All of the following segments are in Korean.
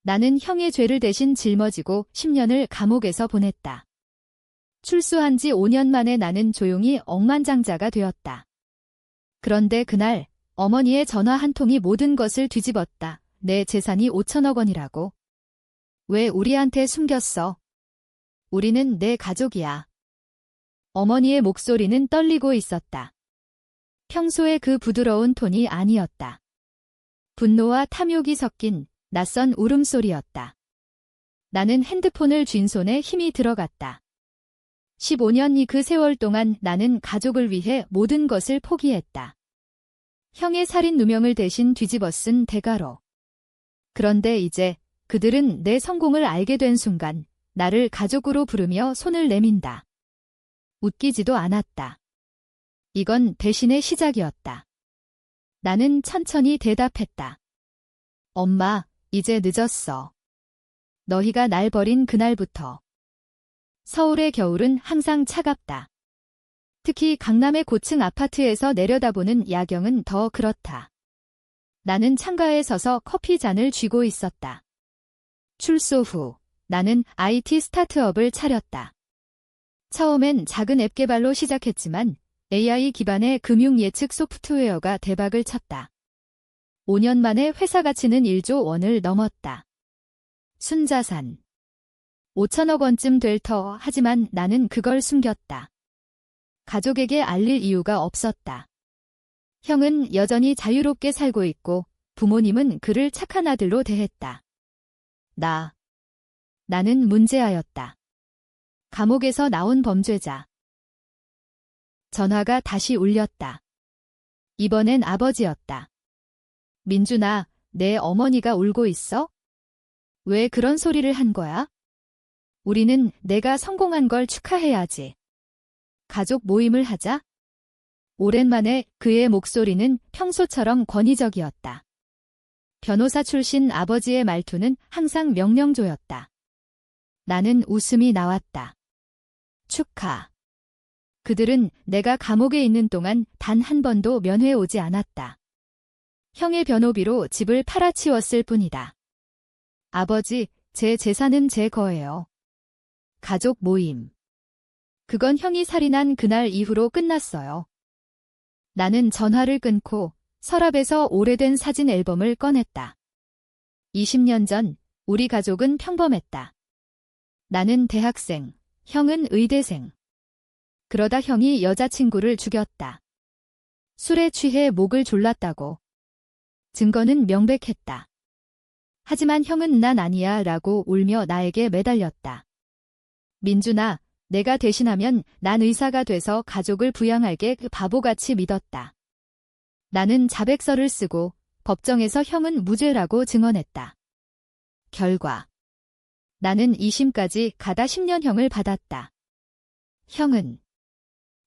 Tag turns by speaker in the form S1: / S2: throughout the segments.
S1: 나는 형의 죄를 대신 짊어지고 10년을 감옥에서 보냈다. 출소한 지 5년 만에 나는 조용히 억만장자가 되었다. 그런데 그날 어머니의 전화 한 통이 모든 것을 뒤집었다. 내 재산이 5천억 원이라고. 왜 우리한테 숨겼어? 우리는 내 가족이야. 어머니의 목소리는 떨리고 있었다. 평소의 그 부드러운 톤이 아니었다. 분노와 탐욕이 섞인 낯선 울음소리였다. 나는 핸드폰을 쥔 손에 힘이 들어갔다. 15년이 그 세월 동안 나는 가족을 위해 모든 것을 포기했다. 형의 살인 누명을 대신 뒤집어 쓴 대가로. 그런데 이제 그들은 내 성공을 알게 된 순간 나를 가족으로 부르며 손을 내민다. 웃기지도 않았다. 이건 배신의 시작이었다. 나는 천천히 대답했다. 엄마, 이제 늦었어. 너희가 날 버린 그날부터. 서울의 겨울은 항상 차갑다. 특히 강남의 고층 아파트에서 내려다보는 야경은 더 그렇다. 나는 창가에 서서 커피 잔을 쥐고 있었다. 출소 후 나는 IT 스타트업을 차렸다. 처음엔 작은 앱 개발로 시작했지만 AI 기반의 금융 예측 소프트웨어가 대박을 쳤다. 5년 만에 회사 가치는 1조 원을 넘었다. 순자산 5천억 원쯤 될 터. 하지만 나는 그걸 숨겼다. 가족에게 알릴 이유가 없었다. 형은 여전히 자유롭게 살고 있고 부모님은 그를 착한 아들로 대했다. 나는 문제아였다. 감옥에서 나온 범죄자. 전화가 다시 울렸다. 이번엔 아버지였다. 민준아, 내 어머니가 울고 있어? 왜 그런 소리를 한 거야? 우리는 내가 성공한 걸 축하해야지. 가족 모임을 하자. 오랜만에 그의 목소리는 평소처럼 권위적이었다. 변호사 출신 아버지의 말투는 항상 명령조였다. 나는 웃음이 나왔다. 축하. 그들은 내가 감옥에 있는 동안 단 한 번도 면회 오지 않았다. 형의 변호비로 집을 팔아치웠을 뿐이다. 아버지, 제 재산은 제 거예요. 가족 모임. 그건 형이 살인한 그날 이후로 끝났어요. 나는 전화를 끊고 서랍에서 오래된 사진 앨범을 꺼냈다. 20년 전 우리 가족은 평범했다. 나는 대학생, 형은 의대생. 그러다 형이 여자친구를 죽였다. 술에 취해 목을 졸랐다고. 증거는 명백했다. 하지만 형은 난 아니야 라고 울며 나에게 매달렸다. 민준아, 내가 대신하면 난 의사가 돼서 가족을 부양할게. 그 바보같이 믿었다. 나는 자백서를 쓰고 법정에서 형은 무죄라고 증언했다. 결과. 나는 2심까지 가다 10년형을 받았다. 형은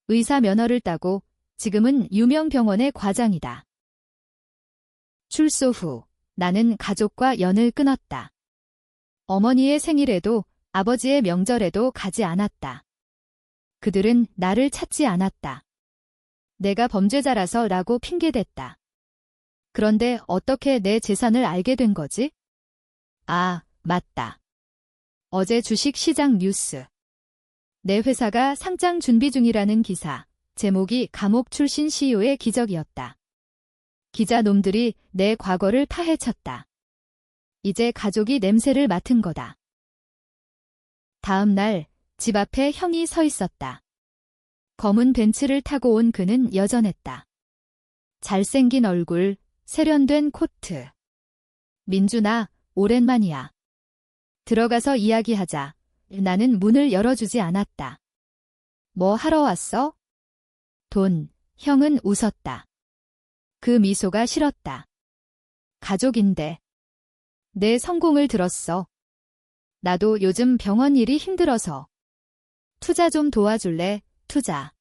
S1: 의사 면허를 따고 지금은 유명 병원의 과장이다. 출소 후 나는 가족과 연을 끊었다. 어머니의 생일에도 아버지의 명절에도 가지 않았다. 그들은 나를 찾지 않았다. 내가 범죄자라서 라고 핑계댔다. 그런데 어떻게 내 재산을 알게 된 거지? 아, 맞다. 어제 주식시장 뉴스. 내 회사가 상장 준비 중이라는 기사. 제목이 감옥 출신 CEO의 기적이었다. 기자놈들이 내 과거를 파헤쳤다. 이제 가족이 냄새를 맡은 거다. 다음 날 집 앞에 형이 서 있었다. 검은 벤츠를 타고 온 그는 여전했다. 잘생긴 얼굴, 세련된 코트. 민준아, 오랜만이야. 들어가서 이야기하자. 나는 문을 열어주지 않았다. 뭐 하러 왔어? 돈. 형은 웃었다. 그 미소가 싫었다. 가족인데. 내 성공을 들었어. 나도 요즘 병원 일이 힘들어서. 투자 좀 도와줄래? 투자.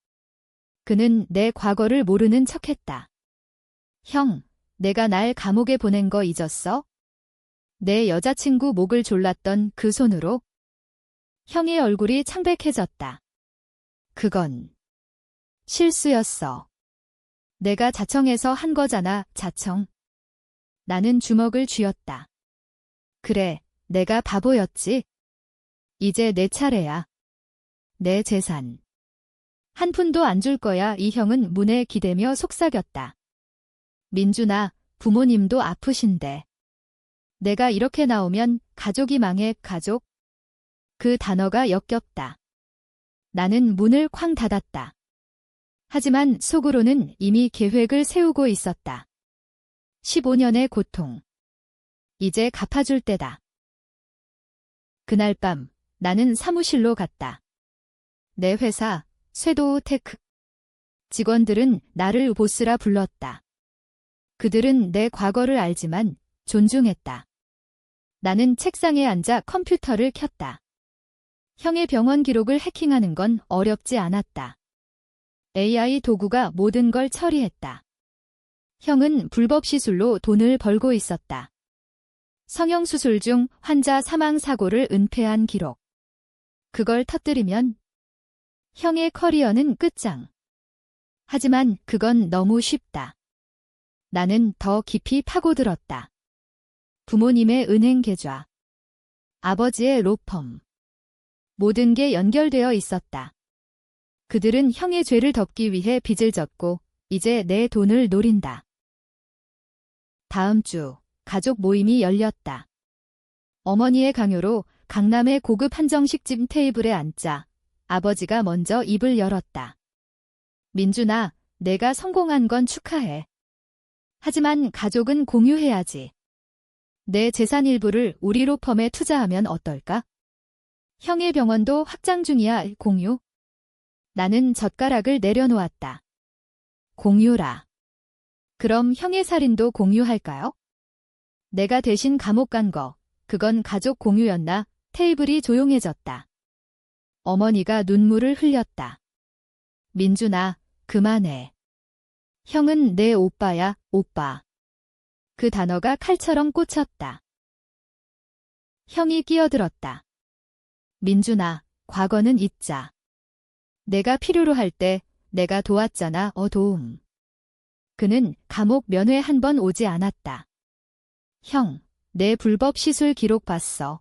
S1: 그는 내 과거를 모르는 척했다. 형, 내가 날 감옥에 보낸 거 잊었어? 내 여자친구 목을 졸랐던 그 손으로? 형의 얼굴이 창백해졌다. 그건 실수였어. 내가 자청해서 한 거잖아, 자청. 나는 주먹을 쥐었다. 그래, 내가 바보였지. 이제 내 차례야. 내 재산. 한 푼도 안 줄 거야. 이 형은 문에 기대며 속삭였다. 민준아, 부모님도 아프신데. 내가 이렇게 나오면 가족이 망해. 가족? 그 단어가 역겹다. 나는 문을 쾅 닫았다. 하지만 속으로는 이미 계획을 세우고 있었다. 15년의 고통. 이제 갚아줄 때다. 그날 밤 나는 사무실로 갔다. 내 회사 쇄도우 테크. 직원들은 나를 보스라 불렀다. 그들은 내 과거를 알지만 존중했다. 나는 책상에 앉아 컴퓨터를 켰다. 형의 병원 기록을 해킹하는 건 어렵지 않았다. AI 도구가 모든 걸 처리했다. 형은 불법 시술로 돈을 벌고 있었다. 성형수술 중 환자 사망 사고를 은폐한 기록. 그걸 터뜨리면 형의 커리어는 끝장. 하지만 그건 너무 쉽다. 나는 더 깊이 파고들었다. 부모님의 은행 계좌, 아버지의 로펌. 모든 게 연결되어 있었다. 그들은 형의 죄를 덮기 위해 빚을 졌고 이제 내 돈을 노린다. 다음 주 가족 모임이 열렸다. 어머니의 강요로 강남의 고급 한정식집 테이블에 앉자 아버지가 먼저 입을 열었다. 민준아, 내가 성공한 건 축하해. 하지만 가족은 공유해야지. 내 재산 일부를 우리 로펌에 투자하면 어떨까? 형의 병원도 확장 중이야. 공유? 나는 젓가락을 내려놓았다. 공유라. 그럼 형의 살인도 공유할까요? 내가 대신 감옥 간 거, 그건 가족 공유였나? 테이블이 조용해졌다. 어머니가 눈물을 흘렸다. 민준아, 그만해. 형은 내 오빠야, 오빠. 그 단어가 칼처럼 꽂혔다. 형이 끼어들었다. 민준아, 과거는 잊자. 내가 필요로 할 때 내가 도왔잖아. 도움. 그는 감옥 면회 한 번 오지 않았다. 형, 내 불법 시술 기록 봤어.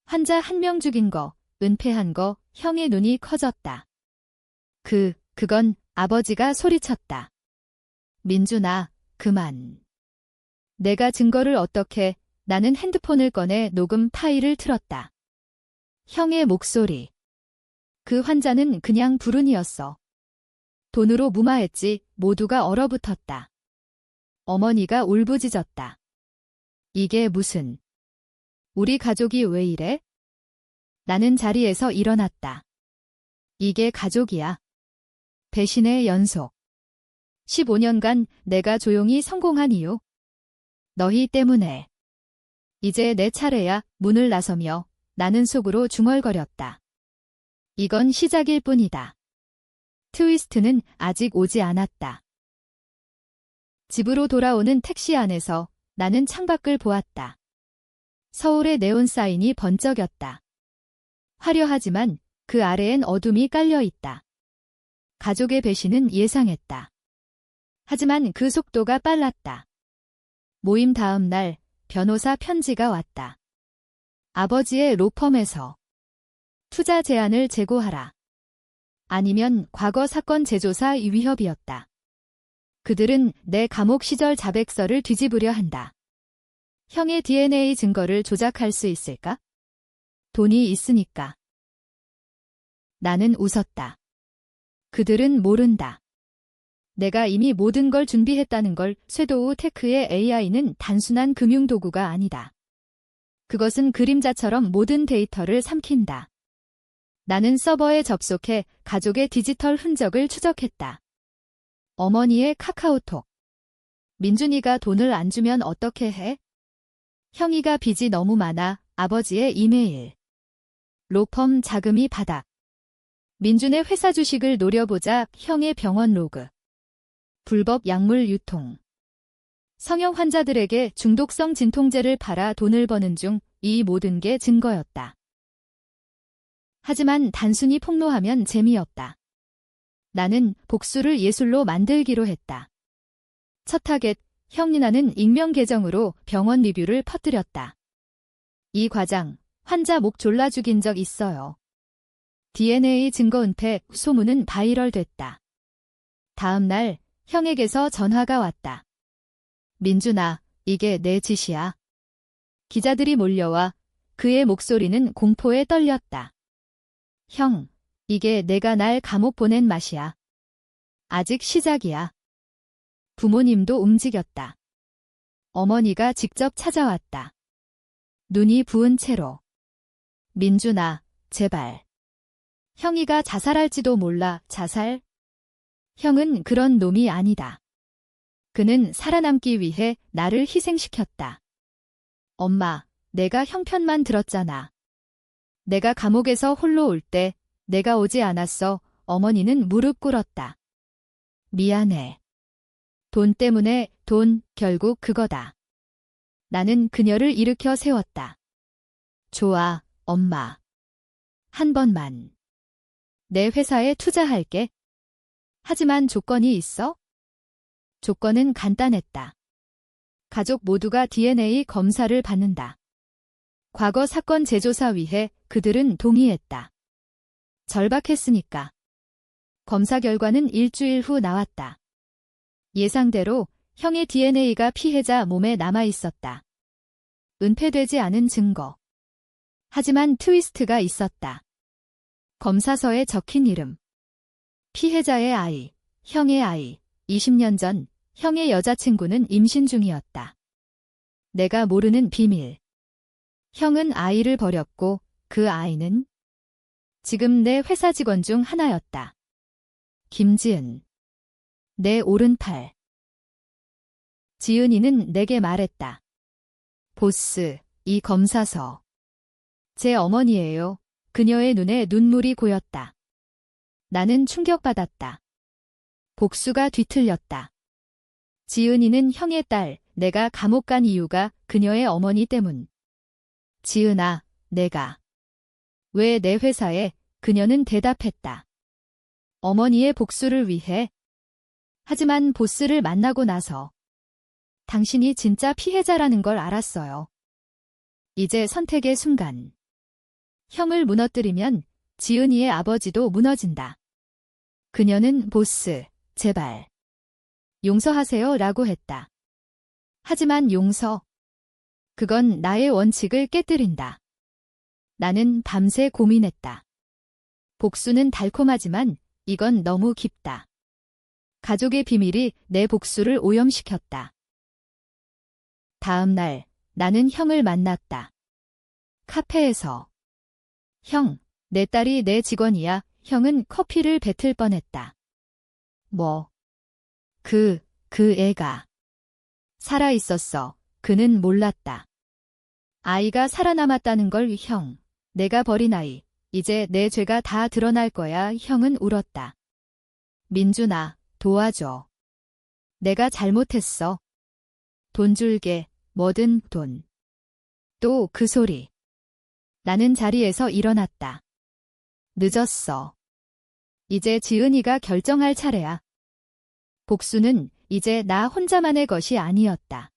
S1: 환자 한 명 죽인 거, 은폐한 거. 형의 눈이 커졌다. 그건 아버지가 소리쳤다. 민준아, 그만. 내가 증거를 어떻게? 나는 핸드폰을 꺼내 녹음 파일을 틀었다. 형의 목소리. 그 환자는 그냥 불운이었어. 돈으로 무마했지. 모두가 얼어붙었다. 어머니가 울부짖었다. 이게 무슨... 우리 가족이 왜 이래? 나는 자리에서 일어났다. 이게 가족이야. 배신의 연속. 15년간 내가 조용히 성공한 이유. 너희 때문에. 이제 내 차례야. 문을 나서며 나는 속으로 중얼거렸다. 이건 시작일 뿐이다. 트위스트는 아직 오지 않았다. 집으로 돌아오는 택시 안에서 나는 창밖을 보았다. 서울의 네온 사인이 번쩍였다. 화려하지만 그 아래엔 어둠이 깔려 있다. 가족의 배신은 예상했다. 하지만 그 속도가 빨랐다. 모임 다음 날 변호사 편지가 왔다. 아버지의 로펌에서 투자 제안을 재고하라. 아니면 과거 사건 재조사 위협이었다. 그들은 내 감옥 시절 자백서를 뒤집으려 한다. 형의 DNA 증거를 조작할 수 있을까? 돈이 있으니까. 나는 웃었다. 그들은 모른다. 내가 이미 모든 걸 준비했다는 걸. 쇄도우 테크의 AI는 단순한 금융도구가 아니다. 그것은 그림자처럼 모든 데이터를 삼킨다. 나는 서버에 접속해 가족의 디지털 흔적을 추적했다. 어머니의 카카오톡. 민준이가 돈을 안 주면 어떻게 해? 형이가 빚이 너무 많아. 아버지의 이메일. 로펌 자금이 바닥. 민준의 회사 주식을 노려보자. 형의 병원 로그. 불법 약물 유통. 성형 환자들에게 중독성 진통제를 팔아 돈을 버는 중. 이 모든 게 증거였다. 하지만 단순히 폭로하면 재미없다. 나는 복수를 예술로 만들기로 했다. 첫 타겟, 형리나는 익명 계정으로 병원 리뷰를 퍼뜨렸다. 이 과장, 환자 목 졸라 죽인 적 있어요. DNA 증거 은폐 소문은 바이럴됐다. 다음 날 형에게서 전화가 왔다. 민준아, 이게 내 짓이야. 기자들이 몰려와 그의 목소리는 공포에 떨렸다. 형, 이게 내가 날 감옥 보낸 맛이야. 아직 시작이야. 부모님도 움직였다. 어머니가 직접 찾아왔다. 눈이 부은 채로. 민준아, 제발. 형이가 자살할지도 몰라. 자살? 형은 그런 놈이 아니다. 그는 살아남기 위해 나를 희생시켰다. 엄마, 내가 형 편만 들었잖아. 내가 감옥에서 홀로 올 때 내가 오지 않았어. 어머니는 무릎 꿇었다. 미안해. 돈 때문에 돈, 결국 그거다. 나는 그녀를 일으켜 세웠다. 좋아, 엄마. 한 번만. 내 회사에 투자할게. 하지만 조건이 있어? 조건은 간단했다. 가족 모두가 DNA 검사를 받는다. 과거 사건 재조사 위해 그들은 동의했다. 절박했으니까. 검사 결과는 일주일 후 나왔다. 예상대로 형의 DNA가 피해자 몸에 남아 있었다. 은폐되지 않은 증거. 하지만 트위스트가 있었다. 검사서에 적힌 이름. 피해자의 아이, 형의 아이. 20년 전 형의 여자친구는 임신 중이었다. 내가 모르는 비밀. 형은 아이를 버렸고 그 아이는 지금 내 회사 직원 중 하나였다. 김지은. 내 오른팔. 지은이는 내게 말했다. 보스, 이 검사서. 제 어머니예요. 그녀의 눈에 눈물이 고였다. 나는 충격받았다. 복수가 뒤틀렸다. 지은이는 형의 딸, 내가 감옥 간 이유가 그녀의 어머니 때문. 지은아, 내가. 왜 내 회사에? 그녀는 대답했다. 어머니의 복수를 위해. 하지만 보스를 만나고 나서 당신이 진짜 피해자라는 걸 알았어요. 이제 선택의 순간. 형을 무너뜨리면 지은이의 아버지도 무너진다. 그녀는 보스, 제발. 용서하세요 라고 했다. 하지만 용서. 그건 나의 원칙을 깨뜨린다. 나는 밤새 고민했다. 복수는 달콤하지만 이건 너무 깊다. 가족의 비밀이 내 복수를 오염시켰다. 다음 날 나는 형을 만났다. 카페에서. 형, 내 딸이 내 직원이야. 형은 커피를 뱉을 뻔했다. 뭐? 그 애가. 살아있었어. 그는 몰랐다. 아이가 살아남았다는 걸 형. 내가 버린 아이. 이제 내 죄가 다 드러날 거야. 형은 울었다. 민준아, 도와줘. 내가 잘못했어. 돈 줄게. 뭐든 돈. 또 그 소리. 나는 자리에서 일어났다. 늦었어. 이제 지은이가 결정할 차례야. 복수는 이제 나 혼자만의 것이 아니었다.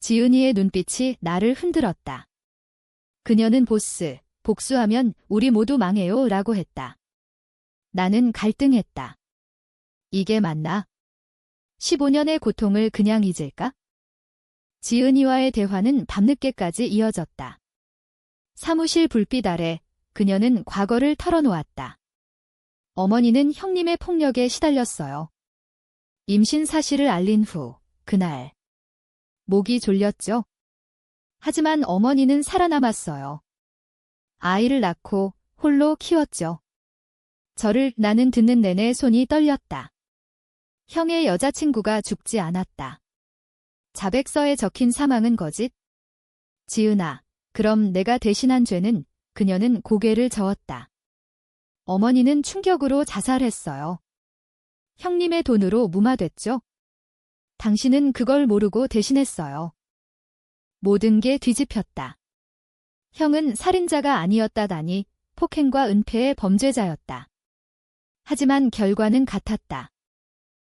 S1: 지은이의 눈빛이 나를 흔들었다. 그녀는 보스, 복수하면 우리 모두 망해요 라고 했다. 나는 갈등했다. 이게 맞나? 15년의 고통을 그냥 잊을까? 지은이와의 대화는 밤늦게까지 이어졌다. 사무실 불빛 아래 그녀는 과거를 털어놓았다. 어머니는 형님의 폭력에 시달렸어요. 임신 사실을 알린 후 그날 목이 졸렸죠. 하지만 어머니는 살아남았어요. 아이를 낳고 홀로 키웠죠. 나는 듣는 내내 손이 떨렸다. 형의 여자친구가 죽지 않았다. 자백서에 적힌 사망은 거짓? 지은아, 그럼 내가 대신한 죄는? 그녀는 고개를 저었다. 어머니는 충격으로 자살했어요. 형님의 돈으로 무마됐죠? 당신은 그걸 모르고 대신했어요. 모든 게 뒤집혔다. 형은 살인자가 아니었다다니 폭행과 은폐의 범죄자였다. 하지만 결과는 같았다.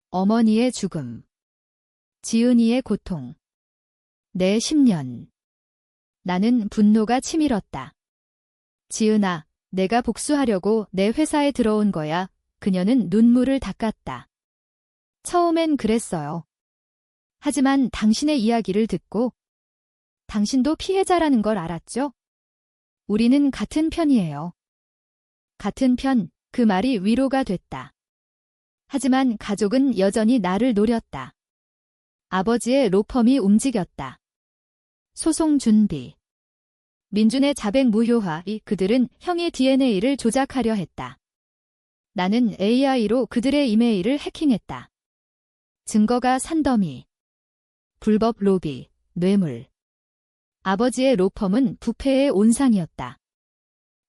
S1: 어머니의 죽음. 지은이의 고통. 내 10년. 나는 분노가 치밀었다. 지은아, 내가 복수하려고 내 회사에 들어온 거야. 그녀는 눈물을 닦았다. 처음엔 그랬어요. 하지만 당신의 이야기를 듣고 당신도 피해자라는 걸 알았죠? 우리는 같은 편이에요. 같은 편, 그 말이 위로가 됐다. 하지만 가족은 여전히 나를 노렸다. 아버지의 로펌이 움직였다. 소송 준비. 민준의 자백 무효화. 그들은 형의 DNA를 조작하려 했다. 나는 AI로 그들의 이메일을 해킹했다. 증거가 산더미. 불법 로비, 뇌물. 아버지의 로펌은 부패의 온상이었다.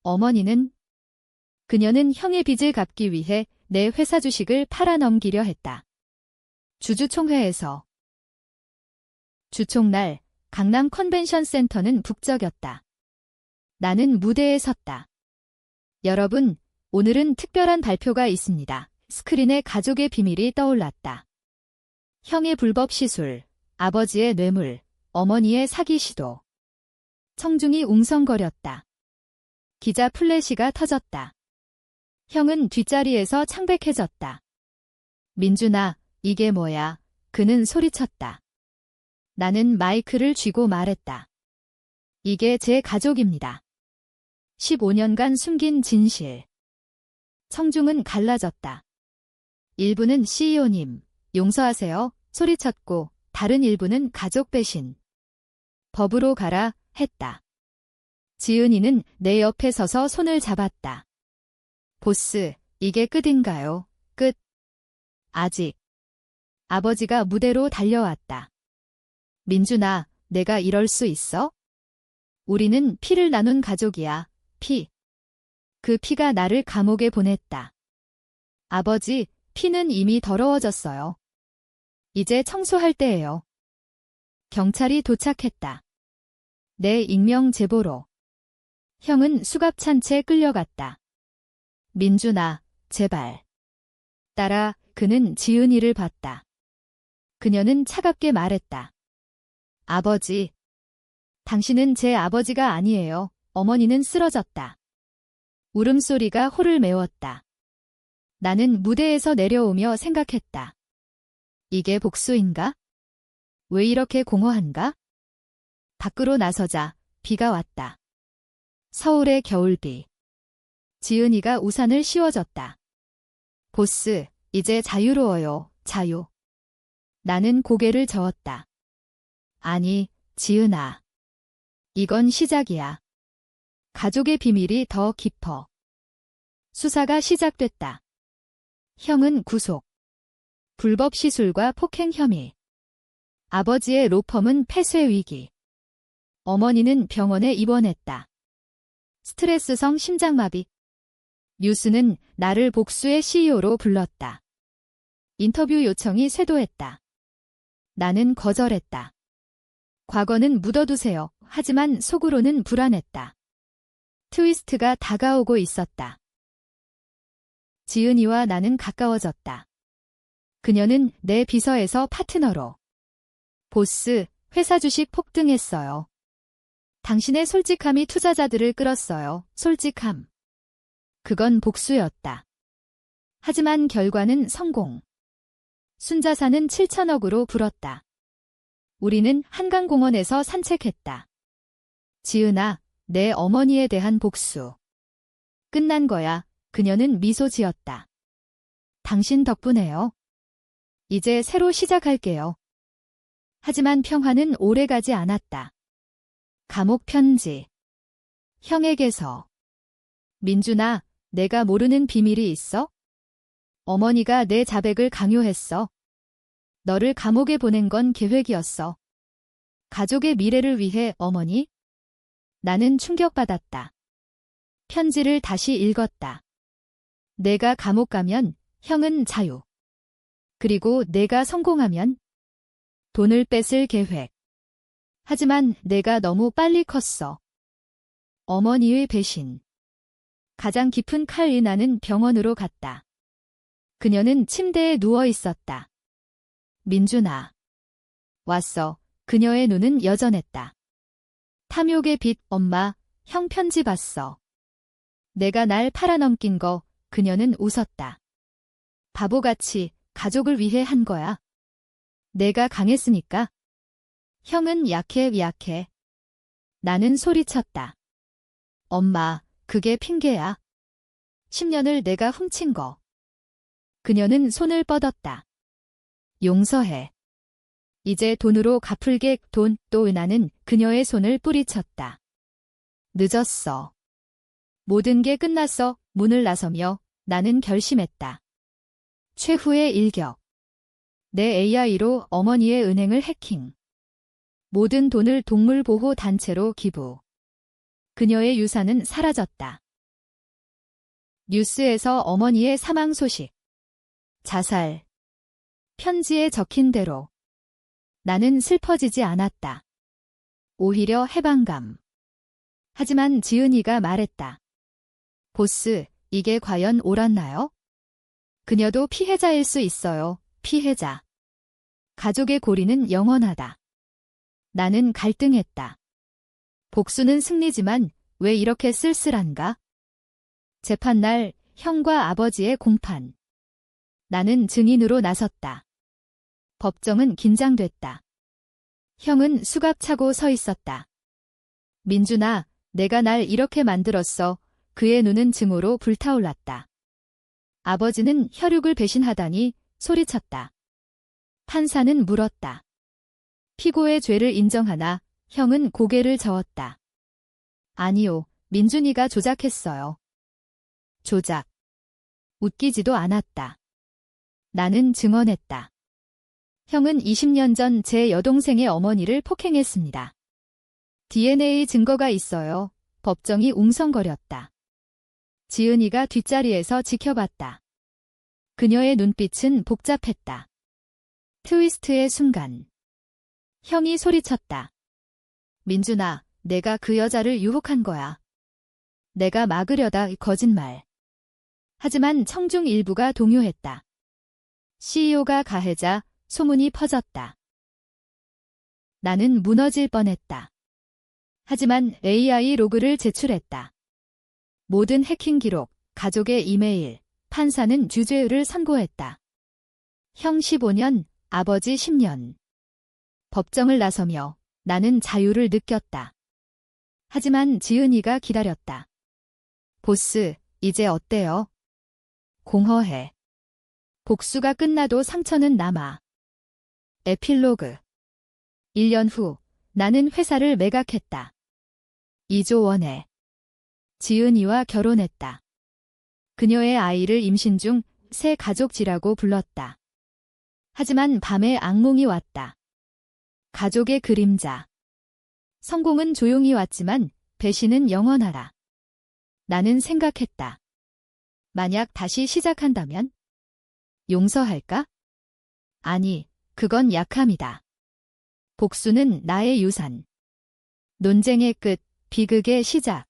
S1: 어머니는? 그녀는 형의 빚을 갚기 위해 내 회사 주식을 팔아넘기려 했다. 주주총회에서. 주총날, 강남 컨벤션 센터는 북적였다. 나는 무대에 섰다. 여러분, 오늘은 특별한 발표가 있습니다. 스크린에 가족의 비밀이 떠올랐다. 형의 불법 시술, 아버지의 뇌물, 어머니의 사기 시도. 청중이 웅성거렸다. 기자 플래시가 터졌다. 형은 뒷자리에서 창백해졌다. 민준아, 이게 뭐야? 그는 소리쳤다. 나는 마이크를 쥐고 말했다. 이게 제 가족입니다. 15년간 숨긴 진실. 청중은 갈라졌다. 일부는 CEO님, 용서하세요, 소리쳤고 다른 일부는 가족 배신. 법으로 가라, 했다. 지은이는 내 옆에 서서 손을 잡았다. 보스, 이게 끝인가요? 끝. 아직. 아버지가 무대로 달려왔다. 민준아, 내가 이럴 수 있어? 우리는 피를 나눈 가족이야. 피. 그 피가 나를 감옥에 보냈다. 아버지, 피는 이미 더러워졌어요. 이제 청소할 때예요. 경찰이 도착했다. 내 익명 제보로. 형은 수갑찬 채 끌려갔다. 민준아, 제발. 따라, 그는 지은이를 봤다. 그녀는 차갑게 말했다. 아버지. 당신은 제 아버지가 아니에요. 어머니는 쓰러졌다. 울음소리가 홀을 메웠다. 나는 무대에서 내려오며 생각했다. 이게 복수인가? 왜 이렇게 공허한가? 밖으로 나서자 비가 왔다. 서울의 겨울비. 지은이가 우산을 씌워줬다. 보스, 이제 자유로워요, 자유. 나는 고개를 저었다. 아니, 지은아. 이건 시작이야. 가족의 비밀이 더 깊어. 수사가 시작됐다. 형은 구속. 불법 시술과 폭행 혐의. 아버지의 로펌은 폐쇄 위기. 어머니는 병원에 입원했다. 스트레스성 심장마비. 뉴스는 나를 복수의 CEO로 불렀다. 인터뷰 요청이 쇄도했다. 나는 거절했다. 과거는 묻어두세요. 하지만 속으로는 불안했다. 트위스트가 다가오고 있었다. 지은이와 나는 가까워졌다. 그녀는 내 비서에서 파트너로. 보스, 회사 주식 폭등했어요. 당신의 솔직함이 투자자들을 끌었어요. 솔직함. 그건 복수였다. 하지만 결과는 성공. 순자산은 7천억으로 불었다. 우리는 한강공원에서 산책했다. 지은아, 내 어머니에 대한 복수. 끝난 거야. 그녀는 미소 지었다. 당신 덕분에요. 이제 새로 시작할게요. 하지만 평화는 오래가지 않았다. 감옥 편지. 형에게서. 민준아, 내가 모르는 비밀이 있어? 어머니가 내 자백을 강요했어. 너를 감옥에 보낸 건 계획이었어. 가족의 미래를 위해 어머니? 나는 충격받았다. 편지를 다시 읽었다. 내가 감옥 가면 형은 자유. 그리고 내가 성공하면 돈을 뺏을 계획. 하지만 내가 너무 빨리 컸어. 어머니의 배신. 가장 깊은 칼이 나는 병원으로 갔다. 그녀는 침대에 누워 있었다. 민준아. 왔어. 그녀의 눈은 여전했다. 탐욕의 빛. 엄마, 형 편지 봤어. 내가 날 팔아넘긴 거. 그녀는 웃었다. 바보같이 가족을 위해 한 거야. 내가 강했으니까. 형은 약해. 나는 소리쳤다. 엄마, 그게 핑계야. 10년을 내가 훔친 거. 그녀는 손을 뻗었다. 용서해. 이제 돈으로 갚을게. 돈. 또 나는 그녀의 손을 뿌리쳤다. 늦었어. 모든 게 끝났어. 문을 나서며 나는 결심했다. 최후의 일격. 내 AI로 어머니의 은행을 해킹. 모든 돈을 동물보호단체로 기부. 그녀의 유산은 사라졌다. 뉴스에서 어머니의 사망 소식. 자살. 편지에 적힌 대로. 나는 슬퍼지지 않았다. 오히려 해방감. 하지만 지은이가 말했다. 보스, 이게 과연 옳았나요? 그녀도 피해자일 수 있어요. 피해자. 가족의 고리는 영원하다. 나는 갈등했다. 복수는 승리지만 왜 이렇게 쓸쓸한가? 재판날 형과 아버지의 공판. 나는 증인으로 나섰다. 법정은 긴장됐다. 형은 수갑차고 서 있었다. 민준아, 내가 날 이렇게 만들었어. 그의 눈은 증오로 불타올랐다. 아버지는 혈육을 배신하다니 소리쳤다. 판사는 물었다. 피고의 죄를 인정하나? 형은 고개를 저었다. 아니요, 민준이가 조작했어요. 조작. 웃기지도 않았다. 나는 증언했다. 형은 20년 전 제 여동생의 어머니를 폭행했습니다. DNA 증거가 있어요. 법정이 웅성거렸다. 지은이가 뒷자리에서 지켜봤다. 그녀의 눈빛은 복잡했다. 트위스트의 순간. 형이 소리쳤다. 민준아, 내가 그 여자를 유혹한 거야. 내가 막으려다. 거짓말. 하지만 청중 일부가 동요했다. CEO가 가해자. 소문이 퍼졌다. 나는 무너질 뻔했다. 하지만 AI 로그를 제출했다. 모든 해킹 기록, 가족의 이메일, 판사는 유죄를 선고했다. 형 15년, 아버지 10년. 법정을 나서며 나는 자유를 느꼈다. 하지만 지은이가 기다렸다. 보스, 이제 어때요? 공허해. 복수가 끝나도 상처는 남아. 에필로그. 1년 후, 나는 회사를 매각했다. 2조 원에. 지은이와 결혼했다. 그녀의 아이를 임신 중 새 가족지라고 불렀다. 하지만 밤에 악몽이 왔다. 가족의 그림자. 성공은 조용히 왔지만 배신은 영원하라. 나는 생각했다. 만약 다시 시작한다면? 용서할까? 아니, 그건 약함이다. 복수는 나의 유산. 논쟁의 끝, 비극의 시작.